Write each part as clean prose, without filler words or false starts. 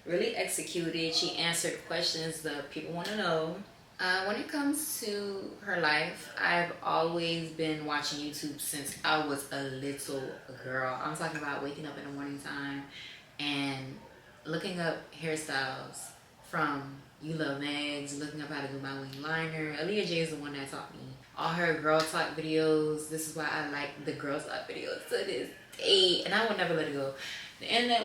really executed. She answered questions that people want to know. When it comes to her life, I've always been watching YouTube since I was a little girl. I'm talking about waking up in the morning time and looking up hairstyles from You Love Mags, looking up how to do my wing liner. Aaliyah Jay is the one that taught me. All her girl talk videos. This is why I like the girl talk videos to this day, and I will never let it go. The internet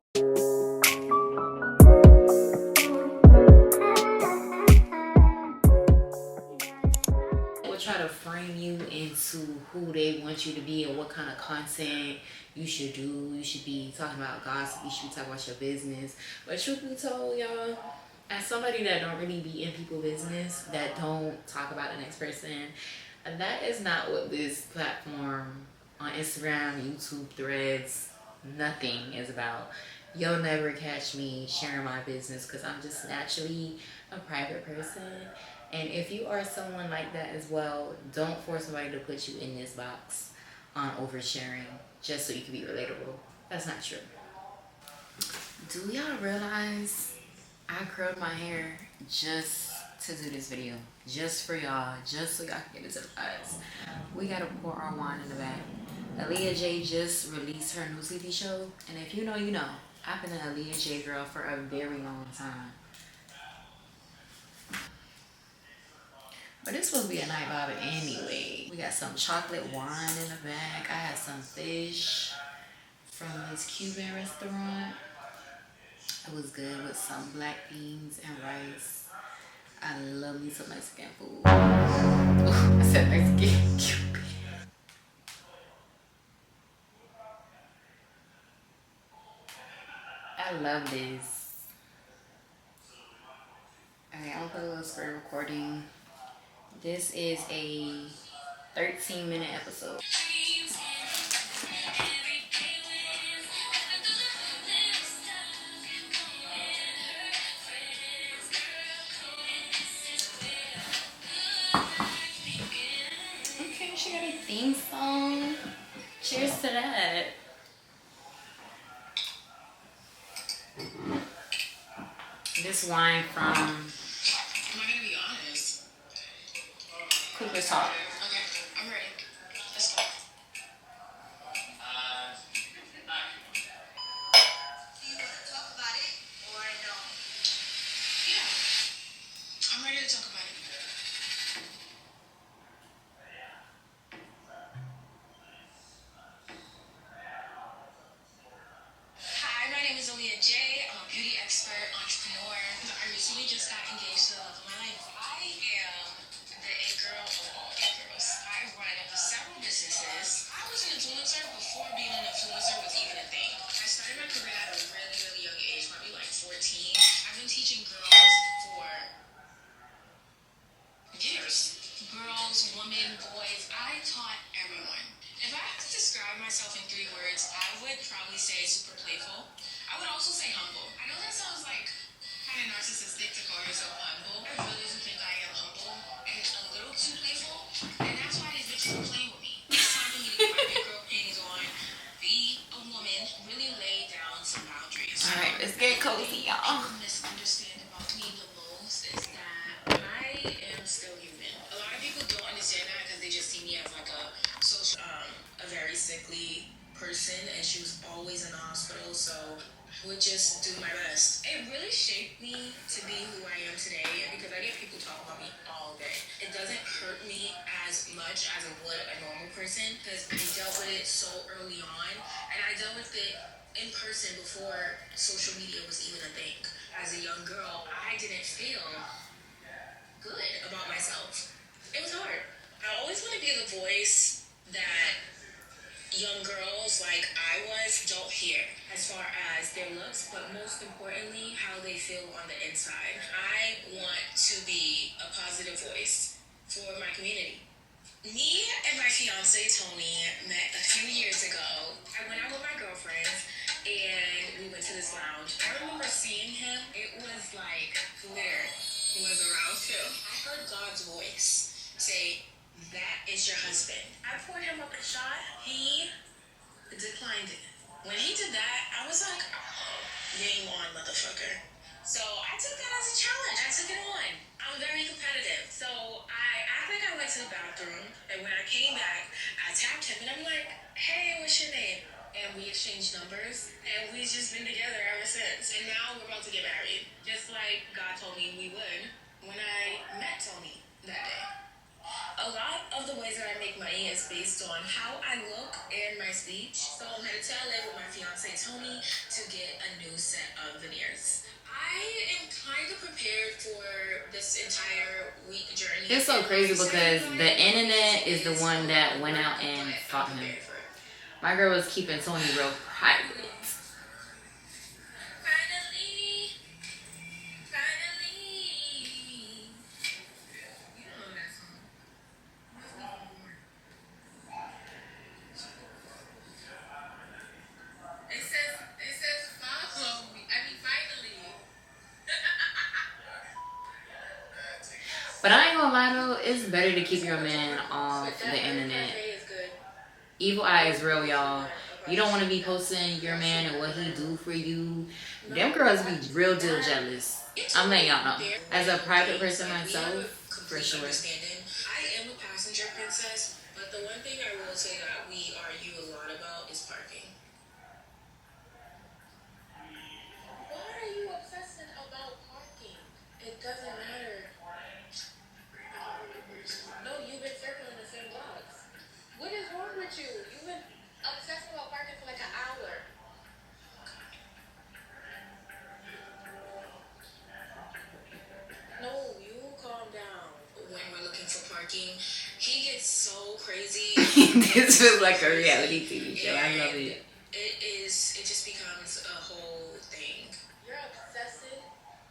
will try to frame you into who they want you to be and what kind of content you should do. You should be talking about gossip. You should be talking about your business. But truth be told, y'all, as somebody that don't really be in people's business, that don't talk about the next person, that is not what this platform on Instagram, YouTube, Threads, nothing is about. You'll never catch me sharing my business because I'm just naturally a private person. And if you are someone like that as well, don't force somebody to put you in this box on oversharing just so you can be relatable. That's not true. Do y'all realize I curled my hair just to do this video? Just for y'all, just so y'all can get into the vibes. We gotta pour our wine in the back. Aaliyah Jay just released her new TV show, and if you know, you know. I've been an Aaliyah Jay girl for a very long time. But it's supposed to be a night vibe anyway. We got some chocolate wine in the back. I had some fish from this Cuban restaurant. It was good with some black beans and rice. I love me some Mexican food. I said Mexican, Cuban. I love this. Okay, I'm gonna put a little screen recording. This is a 13-minute episode. Okay, she got a theme song. Cheers to that. This wine from Am I gonna be honest? Cooper's Talk. Okay, I'm ready. Let's go. Do you want to talk about it or no? Yeah, I'm ready to talk about it. Hi, my name is Aaliyah Jay. I'm a beauty expert, entrepreneur. I recently just got engaged to the love of my life. I am the it girl of all it girls. I run several businesses. I was an influencer before being an influencer was even a thing. I started my career at a really, really young age, probably like 14. I've been teaching girls for years. Girls, women, boys, I taught everyone. If I had to describe myself in 3 words, I would probably say super playful. I would also say humble. I know that sounds like kind of narcissistic to call yourself humble. I really do think I am humble and a little too playful, and that's why these bitches are playing with me. It's time for me to get my big girl panties on, be a woman, really lay down some boundaries. All right, let's get cozy, y'all. What people misunderstand about me the most is that I am still human. A lot of people don't understand that because they just see me as like a social, a very sickly person, and she was always in the hospital, so I would just do my best. It really shaped me to be who I am today because I get people talk about me all day. It doesn't hurt me as much as it would a normal person because I dealt with it so early on, and I dealt with it in person before social media was even a thing. As a young girl, I didn't feel good about myself. It was hard. I always want to be the voice that young girls like I was don't hear as far as their looks, but most importantly, how they feel on the inside. I want to be a positive voice for my community. Me and my fiance Tony met a few years ago. I went out with my girlfriends and we went to this lounge. I remember seeing him. It was like glitter was around him. I heard God's voice say, "That is your husband." I poured him up a shot. He declined it. When he did that, I was like, oh, game on, motherfucker. So I took that as a challenge. I took it on. I'm very competitive. So I act like I went to the bathroom, and when I came back, I tapped him, and I'm like, "Hey, what's your name?" And we exchanged numbers, and we've just been together ever since. And now we're about to get married, just like God told me we would when I met Tony that day. A lot of the ways that I make money is based on how I look and my speech. So I'm headed to LA with my fiance Tony to get a new set of veneers. I am kind of prepared for this entire week journey. It's so crazy because the internet is the one that went out and fought him. My girl was keeping Tony real private. But I ain't gonna lie though, it's better to keep your man off the internet. Evil eye is real, y'all. You don't want to be posting your man and what he do for you. Them girls be real deal jealous. I'm letting y'all know. As a private person myself, for sure. I am a passenger princess, but the one thing I will say that we argue a lot about is parking. Why are you obsessing about parking? It doesn't matter. No, you've been circling the same blocks. What is wrong with you? You've been obsessed about parking for like an hour. No, you calm down. When we're looking for parking, he gets so crazy. This feels like a reality TV show. I love it. It just becomes a whole thing. You're obsessive,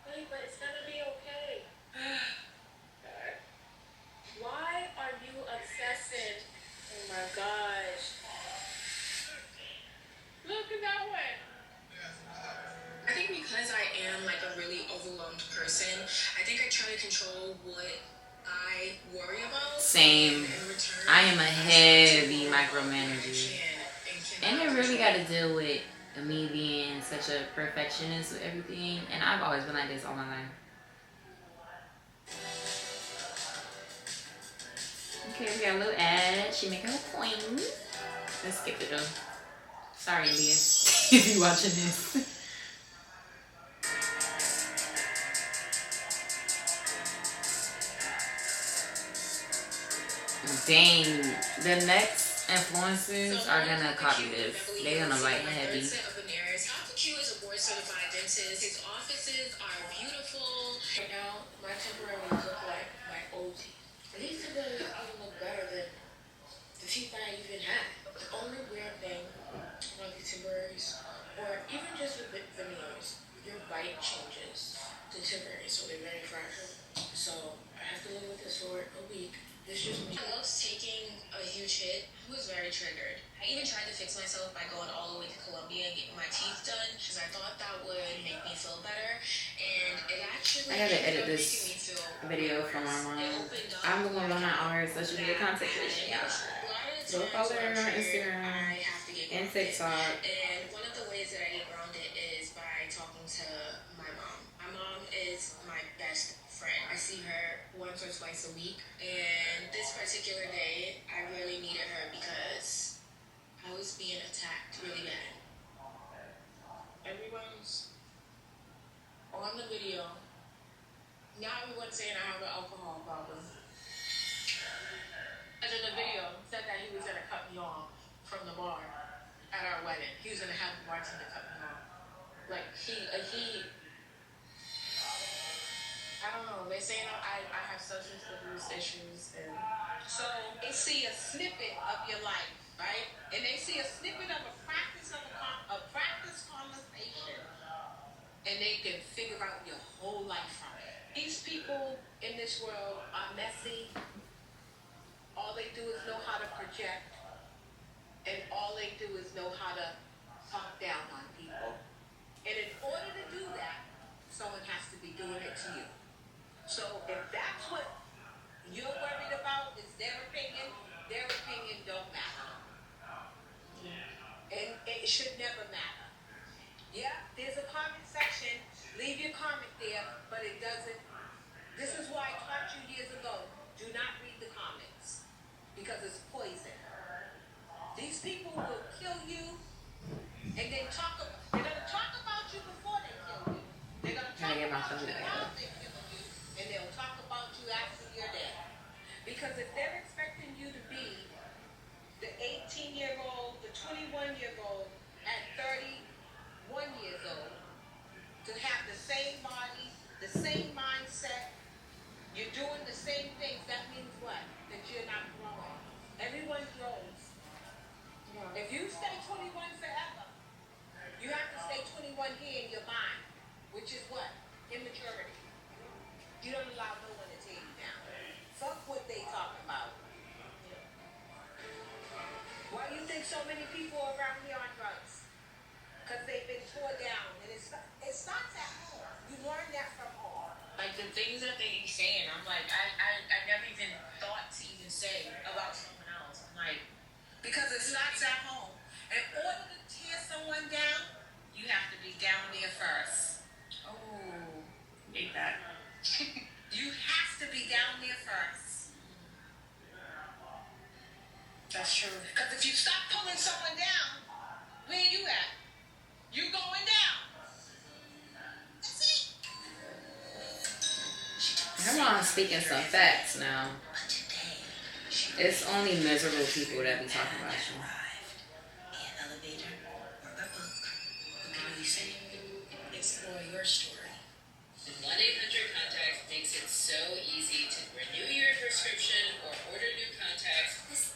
but it's gonna be okay. Why are you obsessing? Oh my gosh. Look at that way. I think because I am like a really overwhelmed person, I think I try to control what I worry about. Same. I am a heavy micromanager. And I really got to deal with me being such a perfectionist with everything. And I've always been like this all my life. Okay, we got a little ad. She making a point. Let's skip it though. Sorry, Aaliyah, if you watching this. Dang, the next influencers are gonna copy this. They're gonna like heavy. How cute is a board certified dentist? His offices are beautiful. Right now, my temporaries look like my old teeth. These temporaries even look better than the teeth I even had. The only weird thing about these temporaries, or even just with veneers, your bite changes to temporaries, so they're very fragile. So I have to live with this for a week. This just me. I love taking a huge hit. I was very triggered. I even tried to fix myself by going all the way to Colombia and getting my teeth done because I thought that would make me feel better. And it actually I gotta edit this video from my mom. I'm the one behind all her social media content creation, y'all. Go follow her on Instagram and TikTok. And one of the ways that I get grounded is by talking to my mom. My mom is my best friend. I see her once or twice a week, and this particular day, I really needed her because I was being attacked really bad. Everyone's on the video. Now everyone's saying I have an alcohol problem. And in the video, said that he was gonna cut me off from the bar at our wedding. He was gonna have the bartender cut me off. Like I don't know. They're saying I have substance abuse issues, and so they see a snippet of your life, right? And they see a snippet of a practice conversation, and they can figure out your whole life from it. These people in this world are messy. All they do is know how to project, and all they do is know how to talk down on people. And in order to do that, someone has to be doing it to you. So if that's what you're worried about is their opinion don't matter. And it should never matter. Yeah, there's a comment section. Leave your comment there, but it doesn't. This is why I taught you years ago, do not read the comments, because it's poison. These people will kill you, and then they're going to talk about you before they kill you. They're going to talk about you while they're killing you, and they'll talk about you after you're dead. Because if they're expecting you to be the 18-year-old, the 21-year-old, at 31 years old, to have the same body, the same mindset, you're doing the same things, that means what? That you're not growing. Everyone grows. If you stay 21 forever, you have to stay 21 here in your mind, which is what? Immaturity. You don't allow no one to tear you down. Fuck what they talk about. Why do you think so many people around here on drugs? Because they've been tore down, and it starts at home. You learn that from home. Like the things that they be saying, I'm like, I never even thought to even say about someone else. I'm like, because it starts at home. In order to tear someone down, you have to be down there first. Oh, hate that. You have to be down there first. That's true. Because if you stop pulling someone down, where you at? You going down. That's it. Come on, speaking some facts now. It's only miserable people that be talking about you. Explore your story. 1-800-CONTACT makes it so easy to renew your prescription or order new contacts.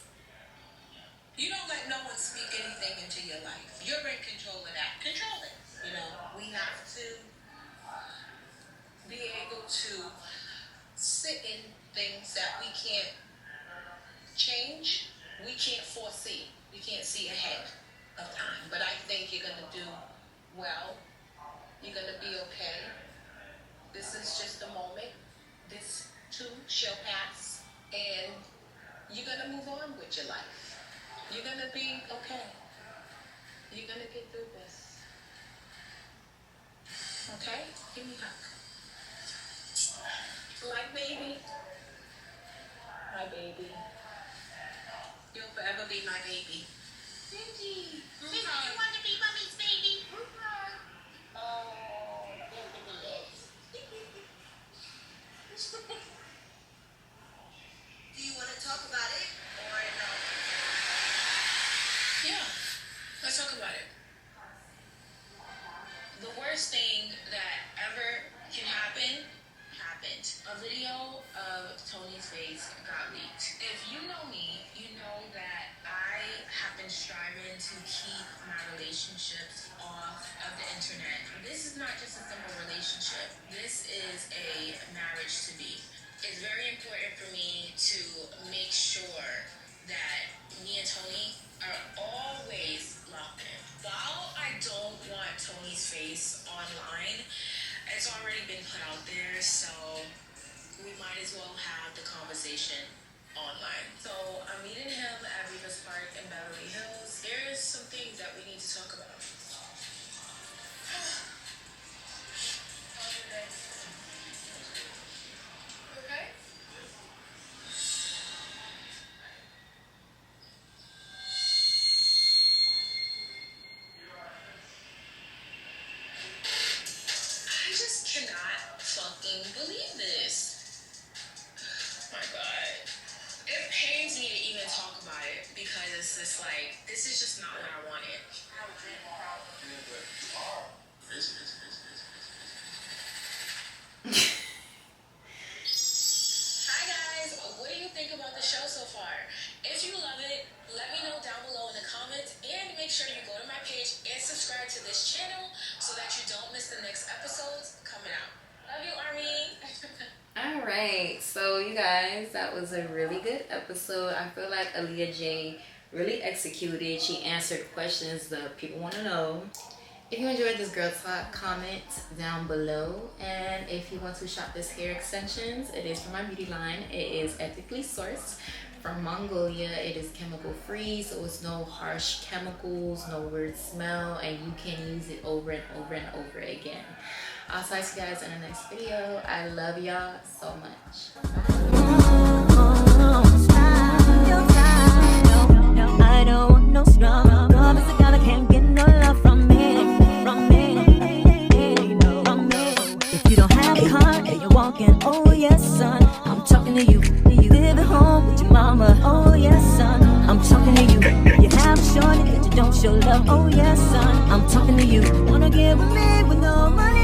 You don't let no one speak anything into your life. You're in control of that. Control it. You know, we have to be able to sit in things that we can't change, we can't foresee. We can't see ahead of time. But I think you're going to do well. You're going to be okay. This is just a moment. This too shall pass. And you're going to move on with your life. You're going to be okay. You're going to get through this. Okay? Give me a hug. Like baby. My baby. You'll forever be my baby. Cindy. Cindy, you want to be mommy's baby? Oh, yes. Do you want to talk about it or no? Yeah, let's talk about it. The worst thing that ever can happen happened. A video of Tony's face got leaked. If you know me, you know that I have been striving to keep my relationships off of the internet. This is not just a simple relationship. This is a marriage to be. It's very important for me to make sure that me and Tony are always locked in. While I don't want Tony's face online, it's already been put out there, so we might as well have the conversation online. So I'm meeting him at Rivers Park in Beverly Hills. There's some things that we need to talk about. Okay? I just cannot fucking believe this. Oh my God. It pains me to even talk about it because it's just like, this is just not what I wanted. Hi guys, what do you think about the show so far? If you love it, let me know down below in the comments, and make sure you go to my page and subscribe to this channel so that you don't miss the next episodes coming out. Love you, Army. All right, so you guys, that was a really good episode. I feel like Aaliyah Jay really executed. She answered questions that people want to know. If you enjoyed this girl talk, comment down below. And if you want to shop this hair extensions, it is from my beauty line. It is ethically sourced from Mongolia. It is chemical free, so it's no harsh chemicals, no weird smell, and you can use it over and over and over again. I'll talk to you guys in the next video. I love y'all so much. I don't want no drama. Love is a girl that can't get no love from me. If you don't have a car and you're walking, oh yes, son, I'm talking to you. You live at home with your mama, oh yes, son, I'm talking to you. You have a shorty that you don't show love, oh yes, son, I'm talking to you. Wanna get with me with no money?